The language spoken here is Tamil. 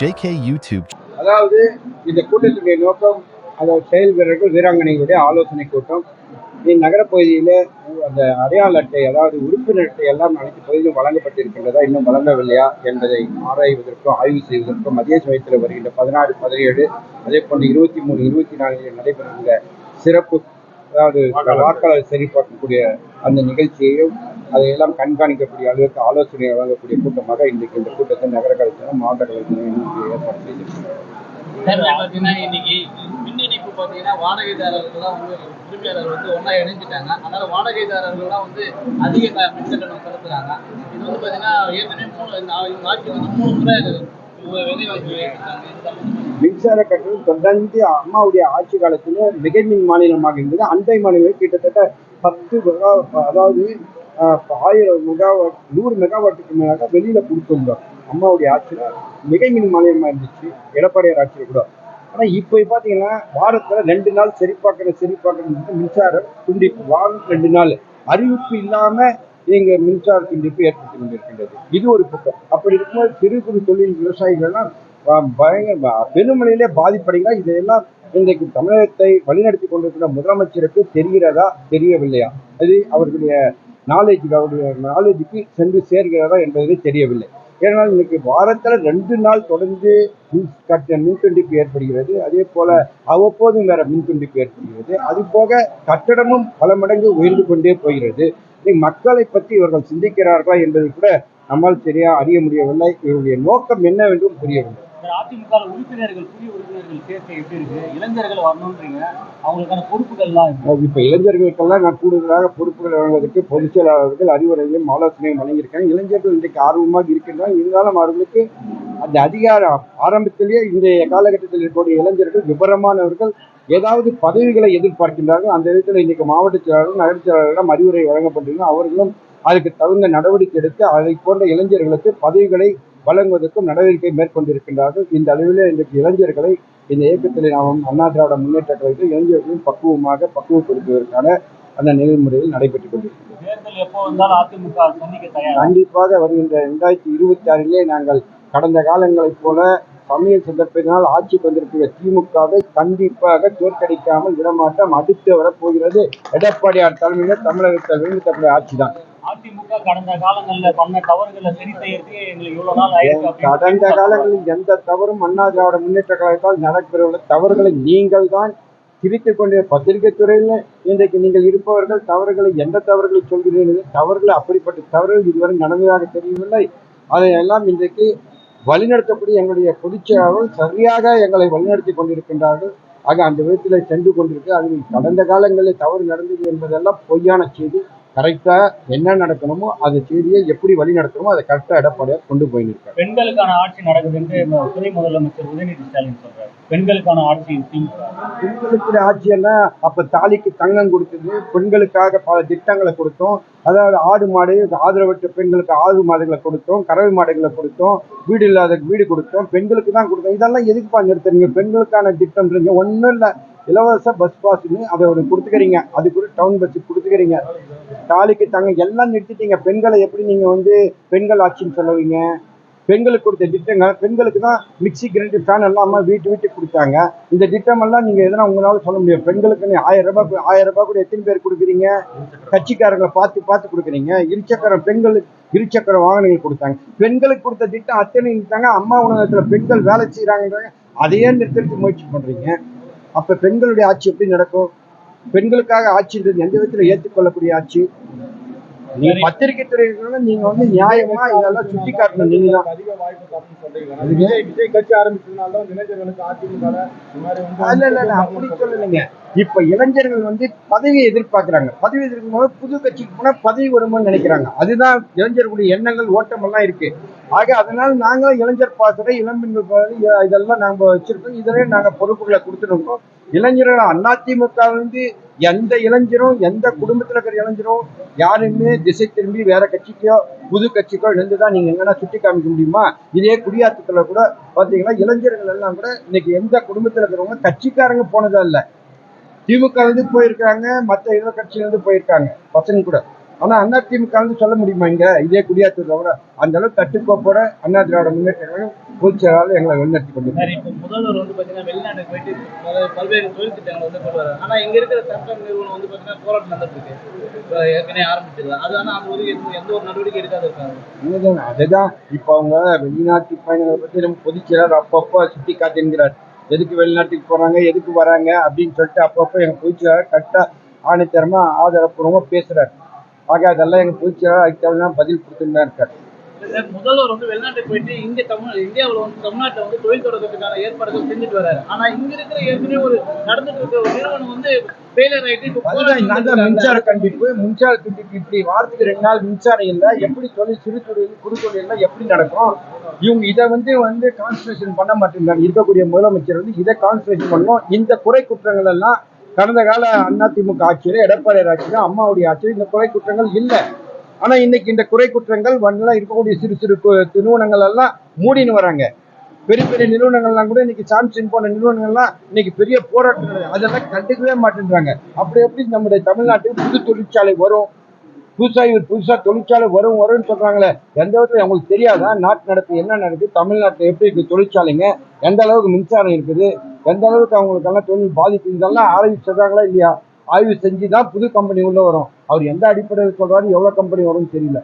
JK YouTube. அதாவது இந்த கூட்டத்துடைய நோக்கம், அதாவது செயல் வீரர்கள் வீராங்கனைகளுடைய ஆலோசனை கூட்டம். நகரப்பகுதியில் அந்த அடையாள அட்டை, அதாவது உறுப்பினர் அட்டை எல்லாம் அனைத்து பகுதியிலும் வழங்கப்பட்டிருக்கின்றதா, இன்னும் வழங்கவில்லையா என்பதை ஆராய்வதற்கும் ஆய்வு செய்வதற்கும் மத்திய சமயத்தில் வருகின்ற 16, 17, அதே போன்று 23, 24 நடைபெறுகின்ற சிறப்பு, அதாவது வாக்காளர் சரிபார்க்கக்கூடிய அந்த நிகழ்ச்சியையும் அதையெல்லாம் கண்காணிக்கக்கூடிய அளவுக்கு ஆலோசனை வழங்கக்கூடிய கூட்டமாக இன்றைக்கு இந்த கூட்டத்தை நகர கலைஞரும் மாவட்ட கலைஞரும் ஏற்பாடு செய்திருக்கிறார். இன்னைக்கு மின் இணைப்பு பார்த்தீங்கன்னா வாடகைதாரர்கள்லாம் வந்து உரிமையாளர் வந்து ஒன்றா இணைஞ்சிட்டாங்க. அதனால வாடகைதாரர்கள்லாம் வந்து அதிக மின் கட்டணம் செலுத்துறாங்க. இது வந்து பார்த்தீங்கன்னா ஏற்கனவே ஆட்சி வந்து 3 முறை விலைவாசி மின்சார கட்டணம் தொடர்ந்து அம்மாவுடைய ஆட்சி காலத்தில் மிக மின் மாநிலமாக இருந்தது. அண்டை மாநிலம் கிட்டத்தட்ட 10 அதாவது 1000 மெகாவாட் 100 மெகாவாட்டுக்கு மேலாக வெளியில கொடுத்துருந்தோம். அம்மாவுடைய ஆட்சியில மிக மின் மாநிலமா இருந்துச்சு, எடப்பாடியார் ஆட்சியில் கூட. ஆனா இப்போ பாத்தீங்கன்னா வாரத்துல 2 நாள் சரிபார்க்கணும் மின்சாரம் துண்டிப்பு, வாரம் 2 நாள் அறிவிப்பு இல்லாம இங்க மின்சார துண்டிப்பு ஏற்பட்டு கொண்டிருக்கின்றது. இது ஒரு பக்கம். அப்படி இருக்கும்போது சிறு குறு தொழில் விவசாயிகள்லாம் பயங்கர பெருமளையிலே பாதிப்படைகிறார். இதையெல்லாம் இன்றைக்கு தமிழகத்தை வழிநடத்தி கொண்டிருக்கிற முதலமைச்சருக்கு தெரிகிறதா, தெரியவில்லையா? அது அவருடைய நாலேஜுக்கு சென்று சேர்கிறதா என்பதே தெரியவில்லை. ஏனால் இன்னைக்கு வாரத்தில் 2 நாள் தொடர்ந்து மின் துண்டிப்பு ஏற்படுகிறது. அதே போல அவ்வப்போதும் வேற மின் துண்டிப்பு ஏற்படுகிறது. அது போக கட்டணமும் பல மடங்கு உயர்ந்து கொண்டே போகிறது. மக்களை பற்றி இவர்கள் சிந்திக்கிறார்களா என்பதை கூட நம்மால் சரியா அறிய முடியவில்லை. இவருடைய நோக்கம் என்னவென்றும் புரியவில்லை. அதிமுக உறுப்பினர்கள், புதிய உறுப்பினர்கள் சேர்க்கை எப்படி இருக்கு? இளைஞர்கள் வரணும்ன்றீங்க, அவங்களுக்கான பொறுப்புகள்லாம் இப்ப இளைஞர்களுக்கெல்லாம் நான் கூடுதலாக பொறுப்புகள் வழங்குவதற்கு பொதுச் செயலாளர்கள் அறிவுரைகளையும் ஆலோசனையும் வழங்கியிருக்காங்க. இளைஞர்கள் இன்றைக்கு ஆர்வமாக இருக்கின்றனர். இருந்தாலும் அவர்களுக்கு அந்த அதிகாரம் ஆரம்பத்திலேயே இன்றைய காலகட்டத்தில் இருக்கக்கூடிய இளைஞர்கள் விபரமானவர்கள், ஏதாவது பதவிகளை எதிர்பார்க்கின்றார்கள். அந்த விதத்தில் இன்னைக்கு மாவட்ட செயலாளர்கள், நகர செயலாளர்களிடம் அறிவுரை வழங்கப்பட்டிருந்தோம். அவர்களும் அதுக்கு தகுந்த நடவடிக்கை எடுத்து அதை போன்ற இளைஞர்களுக்கு பதவிகளை வழங்குவதற்கும் நடவடிக்கை மேற்கொண்டிருக்கின்றார்கள். இந்த அளவில் இன்றைக்கு இளைஞர்களை இந்த இயக்கத்தில் நாம் அண்ணா திராவிட முன்னேற்ற கழகத்தில் இளைஞர்களையும் பக்குவப்படுத்துவதற்கான அந்த நெறிமுறையில் நடைபெற்றுக் கொண்டிருக்கிறது. கண்டிப்பாக வருகின்ற 2026 நாங்கள் கடந்த காலங்களைப் போல சமய சந்தர்ப்பத்தினால் ஆட்சி கொண்டிருக்கிற திமுகவை கண்டிப்பாக தோற்கடிக்காமல் விடமாட்டோம். அடுத்து வரப்போகிறது எடப்பாடியார் தலைமையில் தமிழகத்தில் விழுந்தக்கூடிய ஆட்சி தான். அதிமுக கடந்த காலங்களில் பண்ண தவறுகளை சரி செய்யறதுக்கு எங்களுக்கு இவ்வளவு நாள் ஆயிருக்கு. கடந்த காலங்களில் எந்த தவறும் அண்ணா திராவிட முன்னேற்ற கழகத்தால் நடைபெறவில்லை. தவறுகளை நீங்கள் தான் திரித்துக் கொண்டு பத்திரிகை துறையில் இன்றைக்கு நீங்கள் இருப்பவர்கள் தவறுகளை எந்த தவறுகளை சொல்கிறீர்கள்? தவறுகள் அப்படிப்பட்ட தவறுகள் இதுவரை நடந்ததாக தெரியவில்லை. அதையெல்லாம் இன்றைக்கு வழிநடத்தக்கூடிய எங்களுடைய பொதுச் செயலாளர்கள் சரியாக எங்களை வழிநடத்தி கொண்டிருக்கின்றார்கள். ஆக அந்த விதத்தில் சென்று கொண்டிருக்கு. அது கடந்த காலங்களில் தவறு நடந்தது என்பதெல்லாம் பொய்யான செய்தி. கரெக்டா என்ன நடக்கணுமோ அந்த செய்தியை எப்படி வழி நடத்தணுமோ அதை கரெக்டா எடப்பாடியார் கொண்டு போயிருக்காரு. பெண்களுக்கான ஆட்சி நடக்குது என்று துணை முதலமைச்சர் உதயநிதி ஸ்டாலின் சொல்றாரு. பெண்களுக்கான ஆட்சி, பெண்களுக்கு ஆட்சி எல்லாம் அப்ப தாலிக்கு தங்கம் கொடுத்தது, பெண்களுக்காக பல திட்டங்களை கொடுத்தோம். அதாவது ஆடு மாடு ஆதரவற்ற பெண்களுக்கு ஆடு மாடுகளை கொடுத்தோம், கறவை மாடுகளை கொடுத்தோம், வீடு இல்லாத வீடு கொடுத்தோம், பெண்களுக்கு தான் கொடுத்தோம். இதெல்லாம் எதுக்குப்பா நிறுத்துறீங்க? பெண்களுக்கான திட்டம்ன்றீங்க ஒன்றும் இல்லை. இலவச பஸ் பாஸ்ன்னு அதை ஒரு கொடுத்துக்கிறீங்க, அது கூட டவுன் பஸ் கொடுத்துக்கிறீங்க. தாலிக்கு தங்க எல்லாம் நிறுத்திட்டீங்க. பெண்களை எப்படி நீங்க பெண்கள் ஆட்சின்னு சொல்லுவீங்க? பெண்களுக்கு கொடுத்த திட்டங்கள், பெண்களுக்கு தான் மிக்சி கிரைண்டர் ஃபேன் எல்லாம் வீட்டுக்கு கொடுத்தாங்க. இந்த திட்டம் எல்லாம் நீங்க எதனா உங்களால சொல்ல முடியும்? பெண்களுக்கு 1000 ரூபாய் கூட எத்தனை பேர் கொடுக்குறீங்க? கட்சிக்காரங்களை பார்த்து கொடுக்குறீங்க. பெண்களுக்கு இருசக்கர வாகனங்கள் கொடுத்தாங்க. பெண்களுக்கு கொடுத்த திட்டம் அத்தனை நிறுத்தாங்க. அம்மா உணவகத்துல பெண்கள் வேலை செய்யறாங்க, அதையே நிறுத்தத்துக்கு முயற்சி பண்றீங்க. அப்ப பெண்களுடைய ஆட்சி எப்படி நடக்கும்? பெண்களுக்காக ஆட்சின்றது எந்த விதத்துல ஏற்றுக்கொள்ளக்கூடிய ஆட்சி? நீங்க பத்திரிகை துறையில நீங்க நியாயமா இதெல்லாம் சுட்டி காட்டணும். நீங்க தான் அதிக வாய்ப்பு தரணும்னு சொல்றீங்க. விஜய் கட்சி ஆரம்பிச்சதுனால இளைஞர்களுக்கு அதிமுக அப்படி சொல்லலைங்க. இப்ப இளைஞர்கள் பதவியை எதிர்பார்க்கிறாங்க. பதவி எதிர்க்கும்போது புது கட்சிக்கு போனா பதவி வருமானு நினைக்கிறாங்க. அதுதான் இளைஞர்களுடைய எண்ணங்கள், ஓட்டம் எல்லாம் இருக்கு. ஆக அதனால நாங்களும் இளைஞர் பாசறை, இளம்பெண்கள் பாசறை இதெல்லாம் நாங்க வச்சிருக்கோம். இதிலே நாங்க பொறுப்புகளை கொடுத்துருக்கோம். இளைஞர்கள் அதிமுக எந்த இளைஞரும், எந்த குடும்பத்துல இருக்கிற இளைஞரும் யாருமே திசை திரும்பி வேற கட்சிக்கோ புது கட்சிக்கோ இணைந்துதான் நீங்க எங்கன்னா சுட்டி காமிக்க முடியுமா? இதே குடியாத்தத்துல கூட பாத்தீங்கன்னா இளைஞர்கள் எல்லாம் கூட இன்னைக்கு எந்த குடும்பத்துல இருக்கிறவங்க கட்சிக்காரங்க போனதா இல்ல, திமுக போயிருக்காங்க, மற்ற இதர கட்சியிலிருந்து போயிருக்காங்க பசங்க கூட. ஆனா அதிமுக சொல்ல முடியுமா இங்க இதே குடியாத்தூர்ல கூட அந்த அளவுக்கு கட்டுக்கோப்போட அண்ணா திராவிட முன்னேற்ற கழகம் பொதுச்செயலாளர் எங்களை வழிநடத்தி கொண்டு சார், இப்போ முதல்வர் வந்து பாத்தீங்கன்னா வெளிநாட்டுக்கு போயிட்டு பல்வேறு தொழில் திட்டங்களை வந்து கொண்டு வராரு. ஆனா இங்க இருக்கிற தனியார் நிறுவனம் வந்து பாத்தீங்கன்னா போராட்டம் நடந்துட்டு இருக்கு. இப்போ ஏற்கனவே ஆரம்பிச்சது. அது ஆனா அந்த ஒரு எந்த ஒரு நடவடிக்கை எடுக்காத இருக்காங்க. அதுதான் இப்ப அவங்க வெளிநாட்டு பயணங்களை பத்தி நம்ம பொதுச்செயலாளர் அப்பப்போ சுட்டி காட்டுகிறார். எதுக்கு வெளிநாட்டுக்கு போறாங்க எதுக்கு வராங்க அப்படின்னு சொல்லிட்டு அப்பப்போ எங்க பொதுச்செயலாளர் கரெக்டா ஆணைத்தரமா ஆதாரப்பூர்வமா பேசுறாரு. ஆக அதெல்லாம் எங்க பொதுச்செயலாளர் அதுக்கு பதில் கொடுத்துட்டு தான் இருக்காரு. முதல்வர் வந்து வெளிநாட்டுக்கு போயிட்டு இந்தியாவில் வந்து தமிழ்நாட்டில் வந்து தொழில் தொடர்றதுக்கான ஏற்பாடுகள் செஞ்சுட்டு வராரு. ஆனா இங்க இருக்கிற ஏற்கனவே ஒரு நடந்துட்டு இருக்க ஒரு நிறுவனம் வந்து ஃபெயிலியர் ஆயிட்டு மின்சார கண்டிப்பு மின்சார துண்டிப்பு இப்படி வாரத்துக்கு 2 நாள் மின்சாரம் இல்லை எப்படி சிறு தொழில் குறு தொழில் எப்படி நடக்கும்? இவங்க இதை வந்து கான்சன்ட்ரேஷன் பண்ண மாட்டேங்கிறாங்க. இருக்கக்கூடிய முதலமைச்சர் வந்து இதை கான்சன்ட்ரேஷன் பண்ணணும். இந்த குறை குற்றங்கள் எல்லாம் கடந்த கால அதிமுக ஆட்சியில எடப்பாடி ஆட்சியில அம்மாவுடைய ஆட்சியில் இந்த குறை குற்றங்கள் இல்லை. ஆனா இன்னைக்கு இந்த குறை குற்றங்கள் இருக்கக்கூடிய சிறு சிறு நிறுவனங்கள் எல்லாம் மூடின்னு வராங்க. பெரிய பெரிய நிறுவனங்கள்லாம் கூட இன்னைக்கு சாம்சங் போன்ற நிறுவனங்கள்லாம் இன்னைக்கு பெரிய போராட்டம் அதெல்லாம் கண்டுக்கவே மாட்டேன்றாங்க. அப்படி எப்படி நம்முடைய தமிழ்நாட்டுக்கு புது தொழிற்சாலை வரும், புதுசா தொழிற்சாலை வரும்னு சொல்றாங்களே, எந்த விதத்துல அவங்களுக்கு தெரியாதா நாட்டு நடப்பு என்ன நடக்குது, தமிழ்நாட்டில் எப்படி இருக்கு தொழிற்சாலைங்க, எந்த அளவுக்கு மின்சாரம் இருக்குது, எந்த அளவுக்கு அவங்களுக்கு எல்லாம் தொழில் பாதிப்பு, இதெல்லாம் ஆய்வு சொல்றாங்களா இல்லையா? ஆய்வு செஞ்சுதான் புது கம்பெனி உள்ள வரும். அவர் எந்த அடிப்படையில் சொல்றாரு எவ்வளவு கம்பெனி வரும்னு தெரியல.